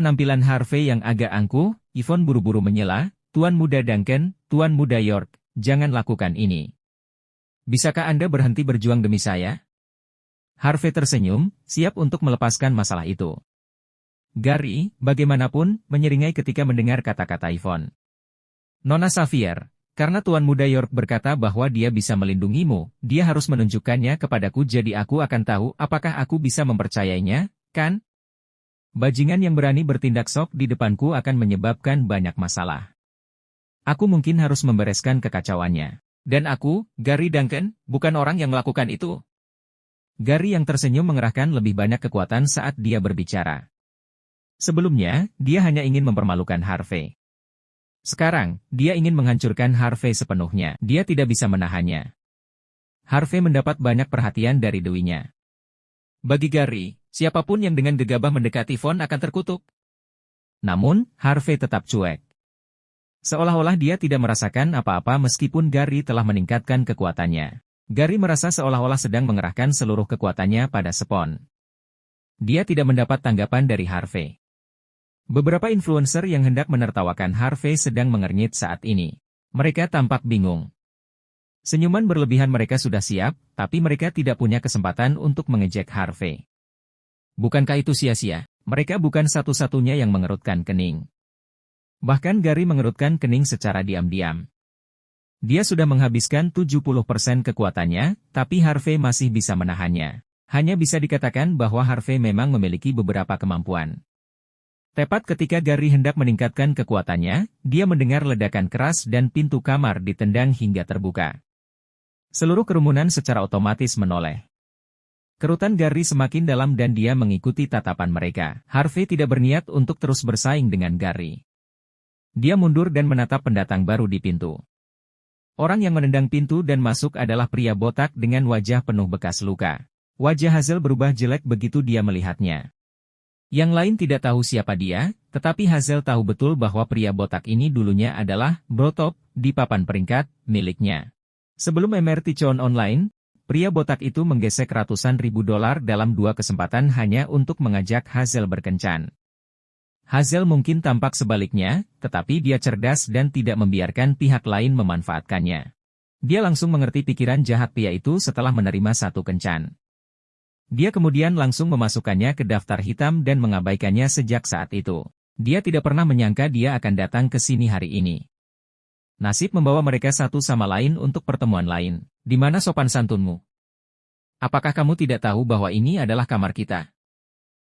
penampilan Harvey yang agak angkuh, Yvonne buru-buru menyela, "Tuan Muda Duncan, Tuan Muda York, jangan lakukan ini. Bisakah Anda berhenti berjuang demi saya?" Harvey tersenyum, siap untuk melepaskan masalah itu. Gary, bagaimanapun, menyeringai ketika mendengar kata-kata Yvonne. "Nona Xavier, karena Tuan Muda York berkata bahwa dia bisa melindungimu, dia harus menunjukkannya kepadaku jadi aku akan tahu apakah aku bisa mempercayainya, kan? Bajingan yang berani bertindak sok di depanku akan menyebabkan banyak masalah. Aku mungkin harus membereskan kekacauannya. Dan aku, Gary Duncan, bukan orang yang melakukan itu." Gary yang tersenyum mengerahkan lebih banyak kekuatan saat dia berbicara. Sebelumnya, dia hanya ingin mempermalukan Harvey. Sekarang, dia ingin menghancurkan Harvey sepenuhnya. Dia tidak bisa menahannya. Harvey mendapat banyak perhatian dari dewinya. Bagi Gary, siapapun yang dengan gegabah mendekati Yvonne akan terkutuk. Namun, Harvey tetap cuek. Seolah-olah dia tidak merasakan apa-apa meskipun Gary telah meningkatkan kekuatannya. Gary merasa seolah-olah sedang mengerahkan seluruh kekuatannya pada Spon. Dia tidak mendapat tanggapan dari Harvey. Beberapa influencer yang hendak menertawakan Harvey sedang mengernyit saat ini. Mereka tampak bingung. Senyuman berlebihan mereka sudah siap, tapi mereka tidak punya kesempatan untuk mengejek Harvey. Bukankah itu sia-sia? Mereka bukan satu-satunya yang mengerutkan kening. Bahkan Gary mengerutkan kening secara diam-diam. Dia sudah menghabiskan 70% kekuatannya, tapi Harvey masih bisa menahannya. Hanya bisa dikatakan bahwa Harvey memang memiliki beberapa kemampuan. Tepat ketika Gary hendak meningkatkan kekuatannya, dia mendengar ledakan keras dan pintu kamar ditendang hingga terbuka. Seluruh kerumunan secara otomatis menoleh. Kerutan Gary semakin dalam dan dia mengikuti tatapan mereka. Harvey tidak berniat untuk terus bersaing dengan Gary. Dia mundur dan menatap pendatang baru di pintu. Orang yang menendang pintu dan masuk adalah pria botak dengan wajah penuh bekas luka. Wajah Hazel berubah jelek begitu dia melihatnya. Yang lain tidak tahu siapa dia, tetapi Hazel tahu betul bahwa pria botak ini dulunya adalah Brotop di papan peringkat miliknya. Sebelum MRT Con Online, pria botak itu menggesek ratusan ribu dolar dalam 2 kesempatan hanya untuk mengajak Hazel berkencan. Hazel mungkin tampak sebaliknya, tetapi dia cerdas dan tidak membiarkan pihak lain memanfaatkannya. Dia langsung mengerti pikiran jahat pria itu setelah menerima satu kencan. Dia kemudian langsung memasukkannya ke daftar hitam dan mengabaikannya sejak saat itu. Dia tidak pernah menyangka dia akan datang ke sini hari ini. Nasib membawa mereka satu sama lain untuk pertemuan lain. Di mana sopan santunmu? Apakah kamu tidak tahu bahwa ini adalah kamar kita?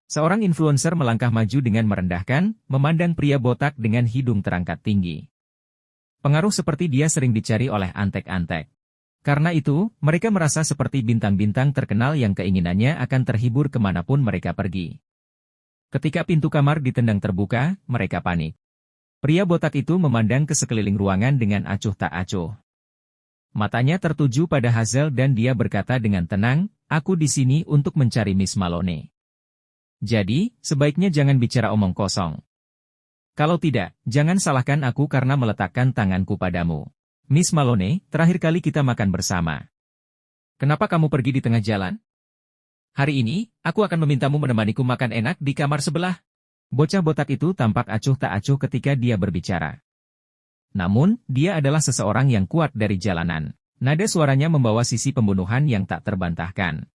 Seorang influencer melangkah maju dengan merendahkan, memandang pria botak dengan hidung terangkat tinggi. Pengaruh seperti dia sering dicari oleh antek-antek. Karena itu, mereka merasa seperti bintang-bintang terkenal yang keinginannya akan terhibur kemanapun mereka pergi. Ketika pintu kamar ditendang terbuka, mereka panik. Pria botak itu memandang ke sekeliling ruangan dengan acuh tak acuh. Matanya tertuju pada Hazel dan dia berkata dengan tenang, "Aku di sini untuk mencari Miss Malone. Jadi, sebaiknya jangan bicara omong kosong. Kalau tidak, jangan salahkan aku karena meletakkan tanganku padamu. Miss Malone, terakhir kali kita makan bersama. Kenapa kamu pergi di tengah jalan? Hari ini, aku akan memintamu menemaniku makan enak di kamar sebelah." Bocah botak itu tampak acuh tak acuh ketika dia berbicara. Namun, dia adalah seseorang yang kuat dari jalanan. Nada suaranya membawa sisi pembunuhan yang tak terbantahkan.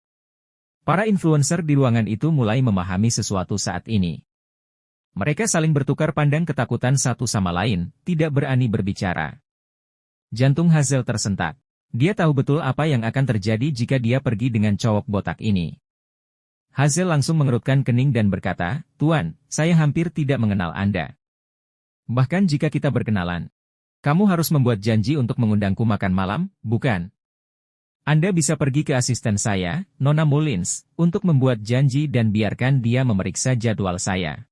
Para influencer di ruangan itu mulai memahami sesuatu saat ini. Mereka saling bertukar pandang ketakutan satu sama lain, tidak berani berbicara. Jantung Hazel tersentak. Dia tahu betul apa yang akan terjadi jika dia pergi dengan cowok botak ini. Hazel langsung mengerutkan kening dan berkata, "Tuan, saya hampir tidak mengenal Anda. Bahkan jika kita berkenalan, kamu harus membuat janji untuk mengundangku makan malam, bukan? Anda bisa pergi ke asisten saya, Nona Mullins, untuk membuat janji dan biarkan dia memeriksa jadwal saya.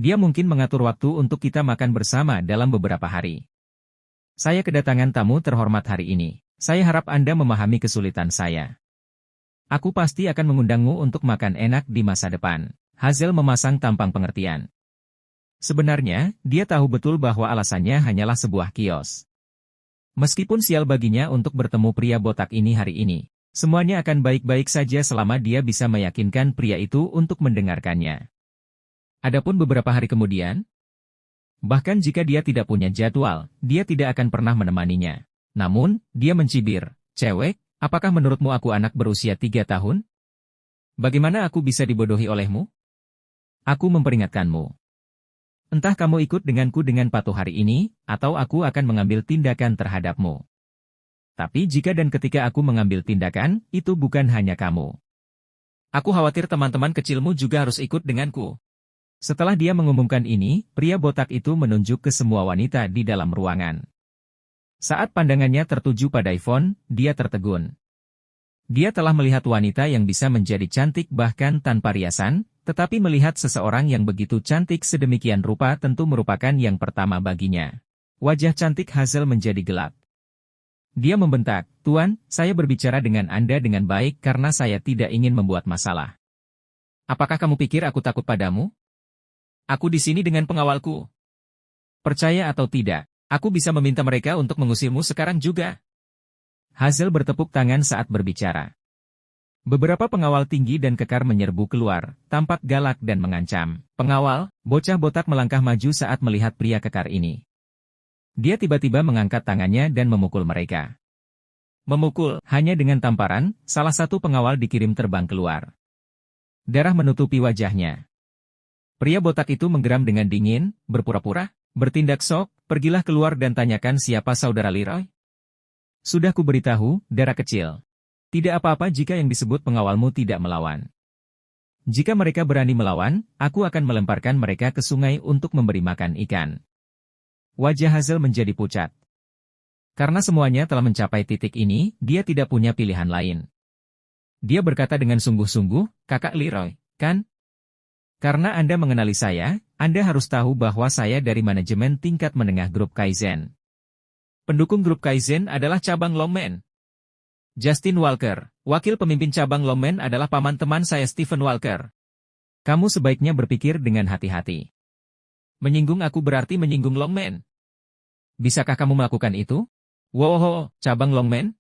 Dia mungkin mengatur waktu untuk kita makan bersama dalam beberapa hari. Saya kedatangan tamu terhormat hari ini. Saya harap Anda memahami kesulitan saya. Aku pasti akan mengundangmu untuk makan enak di masa depan." Hazel memasang tampang pengertian. Sebenarnya, dia tahu betul bahwa alasannya hanyalah sebuah kios. Meskipun sial baginya untuk bertemu pria botak ini hari ini, semuanya akan baik-baik saja selama dia bisa meyakinkan pria itu untuk mendengarkannya. Adapun beberapa hari kemudian, bahkan jika dia tidak punya jadwal, dia tidak akan pernah menemaninya. Namun, dia mencibir, "Cewek, apakah menurutmu aku anak berusia 3 tahun? Bagaimana aku bisa dibodohi olehmu? Aku memperingatkanmu. Entah kamu ikut denganku dengan patuh hari ini, atau aku akan mengambil tindakan terhadapmu. Tapi jika dan ketika aku mengambil tindakan, itu bukan hanya kamu. Aku khawatir teman-teman kecilmu juga harus ikut denganku." Setelah dia mengumumkan ini, pria botak itu menunjuk ke semua wanita di dalam ruangan. Saat pandangannya tertuju pada Yvonne, dia tertegun. Dia telah melihat wanita yang bisa menjadi cantik bahkan tanpa riasan, tetapi melihat seseorang yang begitu cantik sedemikian rupa tentu merupakan yang pertama baginya. Wajah cantik Hazel menjadi gelap. Dia membentak, "Tuan, saya berbicara dengan Anda dengan baik karena saya tidak ingin membuat masalah. Apakah kamu pikir aku takut padamu? Aku di sini dengan pengawalku. Percaya atau tidak, aku bisa meminta mereka untuk mengusirmu sekarang juga." Hazel bertepuk tangan saat berbicara. Beberapa pengawal tinggi dan kekar menyerbu keluar, tampak galak dan mengancam. Pengawal, bocah botak melangkah maju saat melihat pria kekar ini. Dia tiba-tiba mengangkat tangannya dan memukul mereka. Memukul, hanya dengan tamparan, salah satu pengawal dikirim terbang keluar. Darah menutupi wajahnya. Pria botak itu menggeram dengan dingin, berpura-pura, bertindak sok, "Pergilah keluar dan tanyakan siapa saudara Leroy." "Sudah kuberitahu, darah kecil. Tidak apa-apa jika yang disebut pengawalmu tidak melawan. Jika mereka berani melawan, aku akan melemparkan mereka ke sungai untuk memberi makan ikan." Wajah Hazel menjadi pucat. Karena semuanya telah mencapai titik ini, dia tidak punya pilihan lain. Dia berkata dengan sungguh-sungguh, "Kakak Leroy, kan? Karena Anda mengenali saya, Anda harus tahu bahwa saya dari manajemen tingkat menengah grup Kaizen. Pendukung grup Kaizen adalah cabang Longman. Justin Walker, wakil pemimpin cabang Longman adalah paman teman saya Stephen Walker. Kamu sebaiknya berpikir dengan hati-hati. Menyinggung aku berarti menyinggung Longman. Bisakah kamu melakukan itu? Wow, cabang Longman?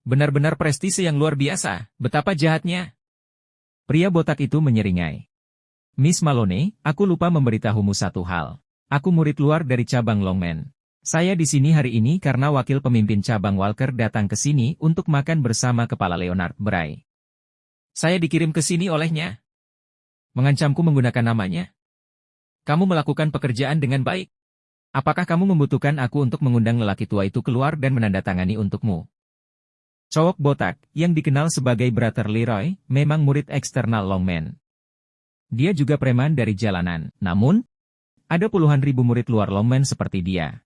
Benar-benar prestise yang luar biasa, betapa jahatnya." Pria botak itu menyeringai. "Miss Malone, aku lupa memberitahumu satu hal. Aku murid luar dari cabang Longman. Saya di sini hari ini karena wakil pemimpin cabang Walker datang ke sini untuk makan bersama kepala Leonard Bray. Saya dikirim ke sini olehnya. Mengancamku menggunakan namanya. Kamu melakukan pekerjaan dengan baik. Apakah kamu membutuhkan aku untuk mengundang lelaki tua itu keluar dan menandatangani untukmu?" Cowok botak, yang dikenal sebagai Brother Leroy, memang murid eksternal Longman. Dia juga preman dari jalanan, namun, ada puluhan ribu murid luar Longman seperti dia.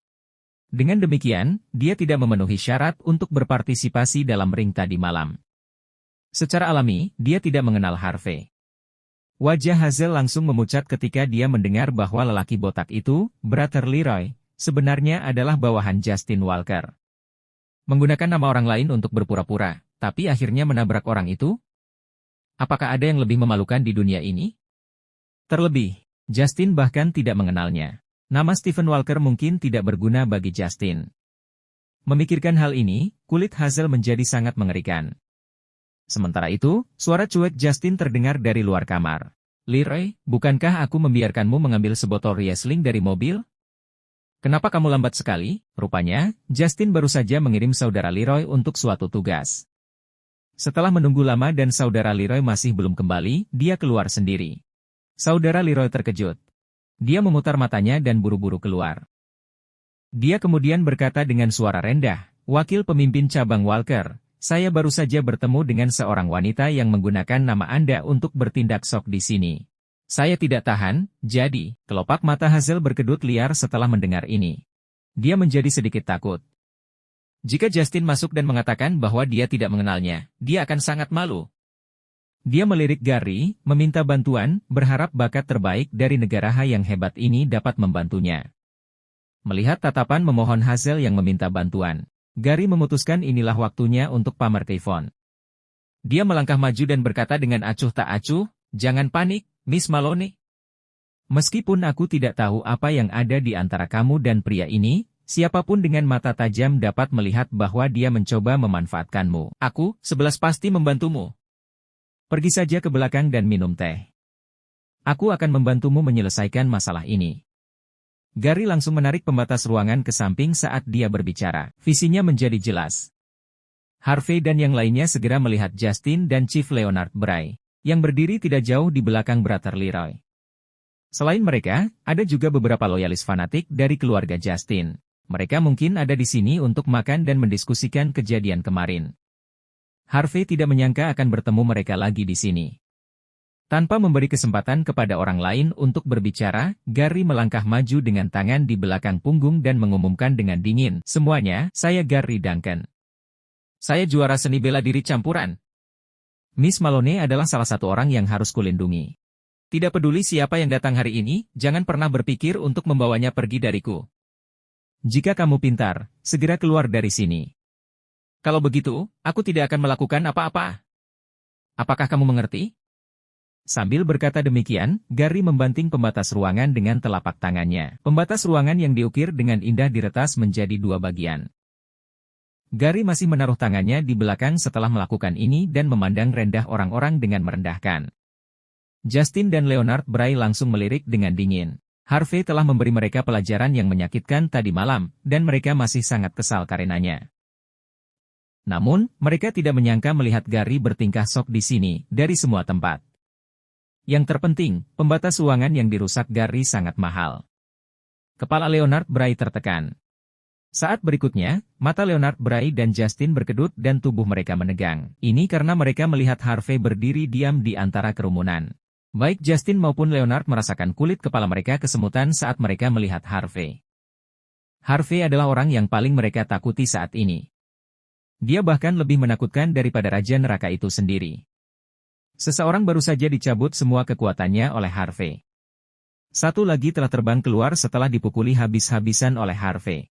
Dengan demikian, dia tidak memenuhi syarat untuk berpartisipasi dalam ring tadi malam. Secara alami, dia tidak mengenal Harvey. Wajah Hazel langsung memucat ketika dia mendengar bahwa lelaki botak itu, Brother Leroy, sebenarnya adalah bawahan Justin Walker. Menggunakan nama orang lain untuk berpura-pura, tapi akhirnya menabrak orang itu? Apakah ada yang lebih memalukan di dunia ini? Terlebih, Justin bahkan tidak mengenalnya. Nama Stephen Walker mungkin tidak berguna bagi Justin. Memikirkan hal ini, kulit Hazel menjadi sangat mengerikan. Sementara itu, suara cuek Justin terdengar dari luar kamar. "Leroy, bukankah aku membiarkanmu mengambil sebotol Riesling dari mobil? Kenapa kamu lambat sekali?" Rupanya, Justin baru saja mengirim saudara Leroy untuk suatu tugas. Setelah menunggu lama dan saudara Leroy masih belum kembali, dia keluar sendiri. Saudara Leroy terkejut. Dia memutar matanya dan buru-buru keluar. Dia kemudian berkata dengan suara rendah, "Wakil pemimpin cabang Walker, saya baru saja bertemu dengan seorang wanita yang menggunakan nama Anda untuk bertindak sok di sini. Saya tidak tahan, jadi." Kelopak mata Hazel berkedut liar setelah mendengar ini. Dia menjadi sedikit takut. Jika Justin masuk dan mengatakan bahwa dia tidak mengenalnya, dia akan sangat malu. Dia melirik Gary, meminta bantuan, berharap bakat terbaik dari negara yang hebat ini dapat membantunya. Melihat tatapan memohon Hazel yang meminta bantuan, Gary memutuskan inilah waktunya untuk pamer ke Yvonne. Dia melangkah maju dan berkata dengan acuh tak acuh, "Jangan panik, Miss Malone. Meskipun aku tidak tahu apa yang ada di antara kamu dan pria ini, siapapun dengan mata tajam dapat melihat bahwa dia mencoba memanfaatkanmu. Aku, 11 pasti membantumu. Pergi saja ke belakang dan minum teh. Aku akan membantumu menyelesaikan masalah ini. Gary langsung menarik pembatas ruangan ke samping saat dia berbicara. Visinya menjadi jelas. Harvey dan yang lainnya segera melihat Justin dan Chief Leonard Bray, yang berdiri tidak jauh di belakang Brother Leroy. Selain mereka, ada juga beberapa loyalis fanatik dari keluarga Justin. Mereka mungkin ada di sini untuk makan dan mendiskusikan kejadian kemarin. Harvey tidak menyangka akan bertemu mereka lagi di sini. Tanpa memberi kesempatan kepada orang lain untuk berbicara, Gary melangkah maju dengan tangan di belakang punggung dan mengumumkan dengan dingin, "Semuanya, saya Gary Duncan. Saya juara seni bela diri campuran. Miss Malone adalah salah satu orang yang harus kulindungi. Tidak peduli siapa yang datang hari ini, jangan pernah berpikir untuk membawanya pergi dariku. Jika kamu pintar, segera keluar dari sini. Kalau begitu, aku tidak akan melakukan apa-apa. Apakah kamu mengerti?" Sambil berkata demikian, Gary membanting pembatas ruangan dengan telapak tangannya. Pembatas ruangan yang diukir dengan indah diretas menjadi dua bagian. Gary masih menaruh tangannya di belakang setelah melakukan ini dan memandang rendah orang-orang dengan merendahkan. Justin dan Leonard Bray langsung melirik dengan dingin. Harvey telah memberi mereka pelajaran yang menyakitkan tadi malam, dan mereka masih sangat kesal karenanya. Namun, mereka tidak menyangka melihat Gary bertingkah sok di sini, dari semua tempat. Yang terpenting, pembatas ruangan yang dirusak Gary sangat mahal. Kepala Leonard Bray tertekan. Saat berikutnya, mata Leonard Bray dan Justin berkedut dan tubuh mereka menegang. Ini karena mereka melihat Harvey berdiri diam di antara kerumunan. Baik Justin maupun Leonard merasakan kulit kepala mereka kesemutan saat mereka melihat Harvey. Harvey adalah orang yang paling mereka takuti saat ini. Dia bahkan lebih menakutkan daripada Raja Neraka itu sendiri. Seseorang baru saja dicabut semua kekuatannya oleh Harvey. Satu lagi telah terbang keluar setelah dipukuli habis-habisan oleh Harvey.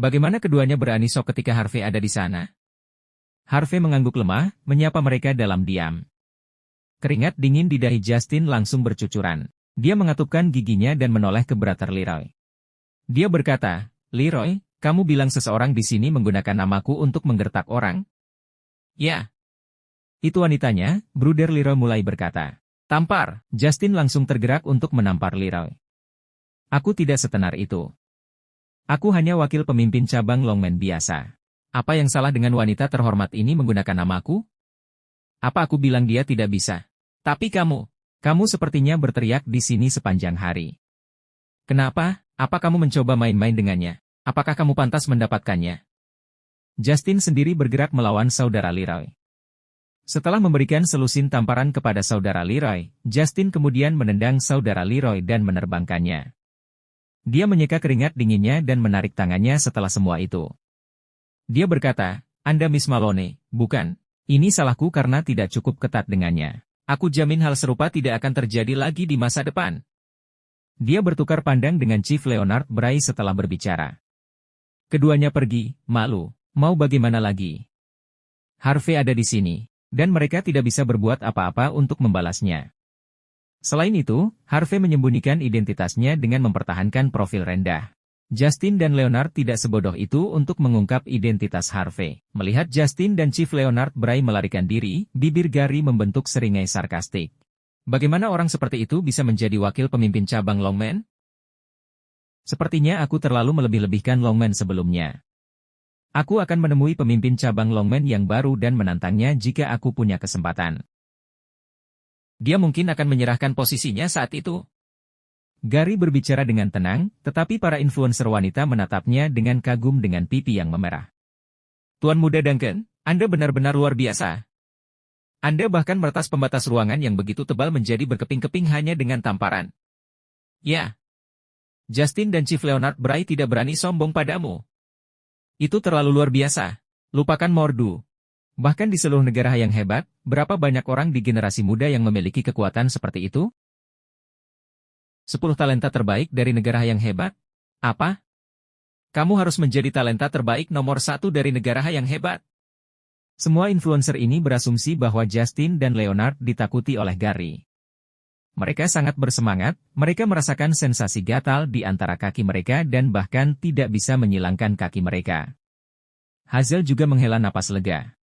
Bagaimana keduanya berani sok ketika Harvey ada di sana? Harvey mengangguk lemah, menyapa mereka dalam diam. Keringat dingin di dahi Justin langsung bercucuran. Dia mengatupkan giginya dan menoleh ke Brother Leroy. Dia berkata, "Leroy, kamu bilang seseorang di sini menggunakan namaku untuk menggertak orang?" "Ya." Itu wanitanya, Brother Leroy mulai berkata. "Tampar." Justin langsung tergerak untuk menampar Leroy. "Aku tidak setenar itu. Aku hanya wakil pemimpin cabang Longman biasa. Apa yang salah dengan wanita terhormat ini menggunakan namaku? Apa aku bilang dia tidak bisa? Tapi kamu sepertinya berteriak di sini sepanjang hari. Kenapa? Apa kamu mencoba main-main dengannya? Apakah kamu pantas mendapatkannya?" Justin sendiri bergerak melawan saudara Leroy. Setelah memberikan selusin tamparan kepada saudara Leroy, Justin kemudian menendang saudara Leroy dan menerbangkannya. Dia menyeka keringat dinginnya dan menarik tangannya setelah semua itu. Dia berkata, "Anda Miss Malone, bukan? Ini salahku karena tidak cukup ketat dengannya. Aku jamin hal serupa tidak akan terjadi lagi di masa depan." Dia bertukar pandang dengan Chief Leonard Bray setelah berbicara. Keduanya pergi, malu. Mau bagaimana lagi? Harvey ada di sini. Dan mereka tidak bisa berbuat apa-apa untuk membalasnya. Selain itu, Harvey menyembunyikan identitasnya dengan mempertahankan profil rendah. Justin dan Leonard tidak sebodoh itu untuk mengungkap identitas Harvey. Melihat Justin dan Chief Leonard Bray melarikan diri, bibir Gary membentuk seringai sarkastik. Bagaimana orang seperti itu bisa menjadi wakil pemimpin cabang Longman? Sepertinya aku terlalu melebih-lebihkan Longman sebelumnya. Aku akan menemui pemimpin cabang Longman yang baru dan menantangnya jika aku punya kesempatan. Dia mungkin akan menyerahkan posisinya saat itu. Gary berbicara dengan tenang, tetapi para influencer wanita menatapnya dengan kagum dengan pipi yang memerah. "Tuan Muda Duncan, Anda benar-benar luar biasa. Anda bahkan meretas pembatas ruangan yang begitu tebal menjadi berkeping-keping hanya dengan tamparan. Ya. Justin dan Chief Leonard Bray tidak berani sombong padamu. Itu terlalu luar biasa. Lupakan Mordu. Bahkan di seluruh negara yang hebat, berapa banyak orang di generasi muda yang memiliki kekuatan seperti itu? 10 talenta terbaik dari negara yang hebat? Apa? Kamu harus menjadi talenta terbaik nomor 1 dari negara yang hebat. Semua influencer ini berasumsi bahwa Justin dan Leonard ditakuti oleh Gary. Mereka sangat bersemangat, mereka merasakan sensasi gatal di antara kaki mereka dan bahkan tidak bisa menyilangkan kaki mereka. Hazel juga menghela napas lega.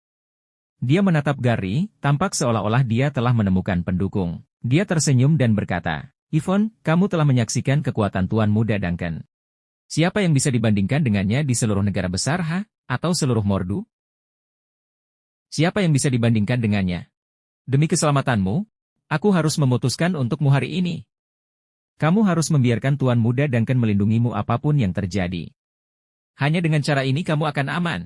Dia menatap Gary, tampak seolah-olah dia telah menemukan pendukung. Dia tersenyum dan berkata, Yvonne, kamu telah menyaksikan kekuatan Tuan Muda Duncan. Siapa yang bisa dibandingkan dengannya di seluruh negara besar, ha? Atau seluruh Mordu? Siapa yang bisa dibandingkan dengannya? Demi keselamatanmu, aku harus memutuskan untukmu hari ini. Kamu harus membiarkan Tuan Muda Duncan melindungimu apapun yang terjadi. Hanya dengan cara ini kamu akan aman.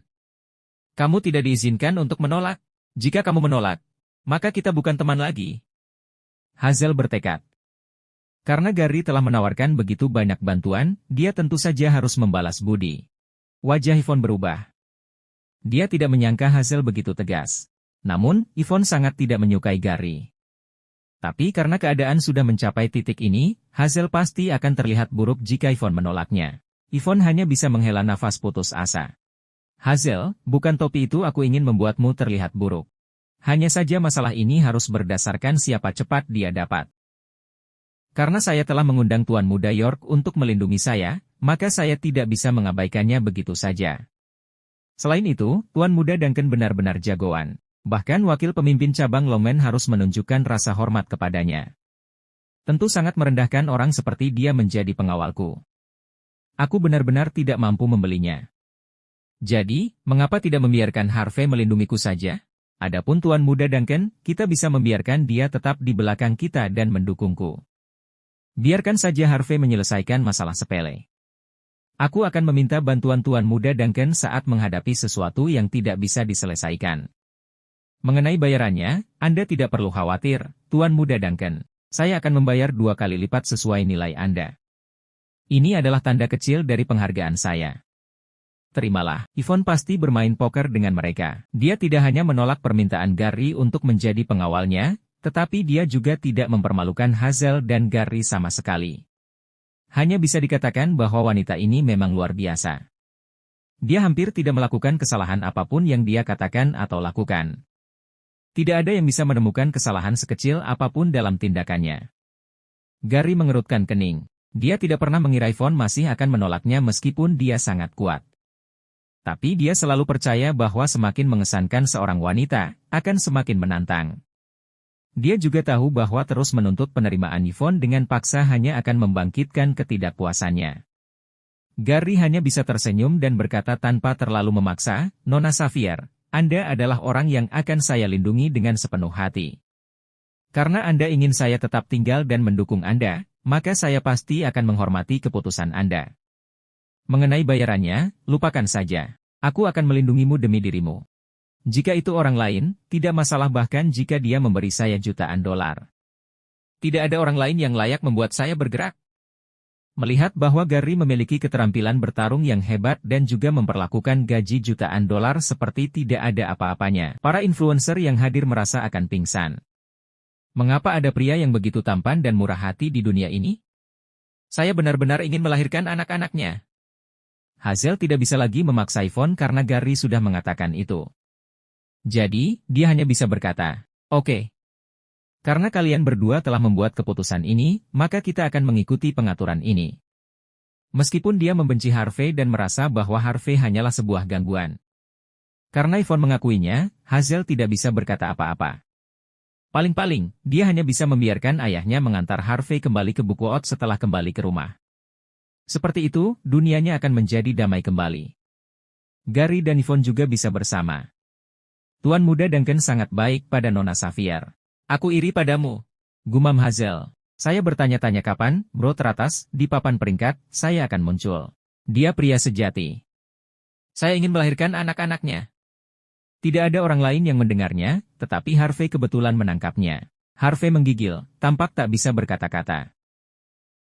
Kamu tidak diizinkan untuk menolak. Jika kamu menolak, maka kita bukan teman lagi. Hazel bertekad. Karena Gary telah menawarkan begitu banyak bantuan, dia tentu saja harus membalas budi. Wajah Yvonne berubah. Dia tidak menyangka Hazel begitu tegas. Namun, Yvonne sangat tidak menyukai Gary. Tapi karena keadaan sudah mencapai titik ini, Hazel pasti akan terlihat buruk jika Yvonne menolaknya. Yvonne hanya bisa menghela nafas putus asa. Hazel, bukan topi itu aku ingin membuatmu terlihat buruk. Hanya saja masalah ini harus berdasarkan siapa cepat dia dapat. Karena saya telah mengundang Tuan Muda York untuk melindungi saya, maka saya tidak bisa mengabaikannya begitu saja. Selain itu, Tuan Muda Duncan benar-benar jagoan. Bahkan wakil pemimpin cabang Longman harus menunjukkan rasa hormat kepadanya. Tentu sangat merendahkan orang seperti dia menjadi pengawalku. Aku benar-benar tidak mampu membelinya. Jadi, mengapa tidak membiarkan Harvey melindungiku saja? Adapun Tuan Muda Duncan, kita bisa membiarkan dia tetap di belakang kita dan mendukungku. Biarkan saja Harvey menyelesaikan masalah sepele. Aku akan meminta bantuan Tuan Muda Duncan saat menghadapi sesuatu yang tidak bisa diselesaikan. Mengenai bayarannya, Anda tidak perlu khawatir, Tuan Muda Duncan. Saya akan membayar 2 kali lipat sesuai nilai Anda. Ini adalah tanda kecil dari penghargaan saya. Terimalah, Yvonne pasti bermain poker dengan mereka. Dia tidak hanya menolak permintaan Gary untuk menjadi pengawalnya, tetapi dia juga tidak mempermalukan Hazel dan Gary sama sekali. Hanya bisa dikatakan bahwa wanita ini memang luar biasa. Dia hampir tidak melakukan kesalahan apapun yang dia katakan atau lakukan. Tidak ada yang bisa menemukan kesalahan sekecil apapun dalam tindakannya. Gary mengerutkan kening. Dia tidak pernah mengira Yvonne masih akan menolaknya meskipun dia sangat kuat. Tapi dia selalu percaya bahwa semakin mengesankan seorang wanita, akan semakin menantang. Dia juga tahu bahwa terus menuntut penerimaan Yvonne dengan paksa hanya akan membangkitkan ketidakpuasannya. Gary hanya bisa tersenyum dan berkata tanpa terlalu memaksa, Nona Xavier, Anda adalah orang yang akan saya lindungi dengan sepenuh hati. Karena Anda ingin saya tetap tinggal dan mendukung Anda, maka saya pasti akan menghormati keputusan Anda. Mengenai bayarannya, lupakan saja. Aku akan melindungimu demi dirimu. Jika itu orang lain, tidak masalah bahkan jika dia memberi saya jutaan dolar. Tidak ada orang lain yang layak membuat saya bergerak. Melihat bahwa Gary memiliki keterampilan bertarung yang hebat dan juga memperlakukan gaji jutaan dolar seperti tidak ada apa-apanya, para influencer yang hadir merasa akan pingsan. Mengapa ada pria yang begitu tampan dan murah hati di dunia ini? Saya benar-benar ingin melahirkan anak-anaknya. Hazel tidak bisa lagi memaksa Yvonne karena Gary sudah mengatakan itu. Jadi, dia hanya bisa berkata, oke. Karena kalian berdua telah membuat keputusan ini, maka kita akan mengikuti pengaturan ini. Meskipun dia membenci Harvey dan merasa bahwa Harvey hanyalah sebuah gangguan. Karena Yvonne mengakuinya, Hazel tidak bisa berkata apa-apa. Paling-paling, dia hanya bisa membiarkan ayahnya mengantar Harvey kembali ke Bukuot setelah kembali ke rumah. Seperti itu, dunianya akan menjadi damai kembali. Gary dan Yvonne juga bisa bersama. Tuan Muda Duncan sangat baik pada Nona Xavier. Aku iri padamu, gumam Hazel. Saya bertanya-tanya kapan, bro teratas, di papan peringkat, saya akan muncul. Dia pria sejati. Saya ingin melahirkan anak-anaknya. Tidak ada orang lain yang mendengarnya, tetapi Harvey kebetulan menangkapnya. Harvey menggigil, tampak tak bisa berkata-kata.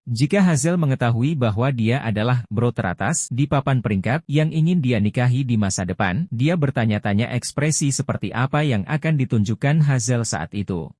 Jika Hazel mengetahui bahwa dia adalah bro teratas di papan peringkat yang ingin dia nikahi di masa depan, dia bertanya-tanya ekspresi seperti apa yang akan ditunjukkan Hazel saat itu.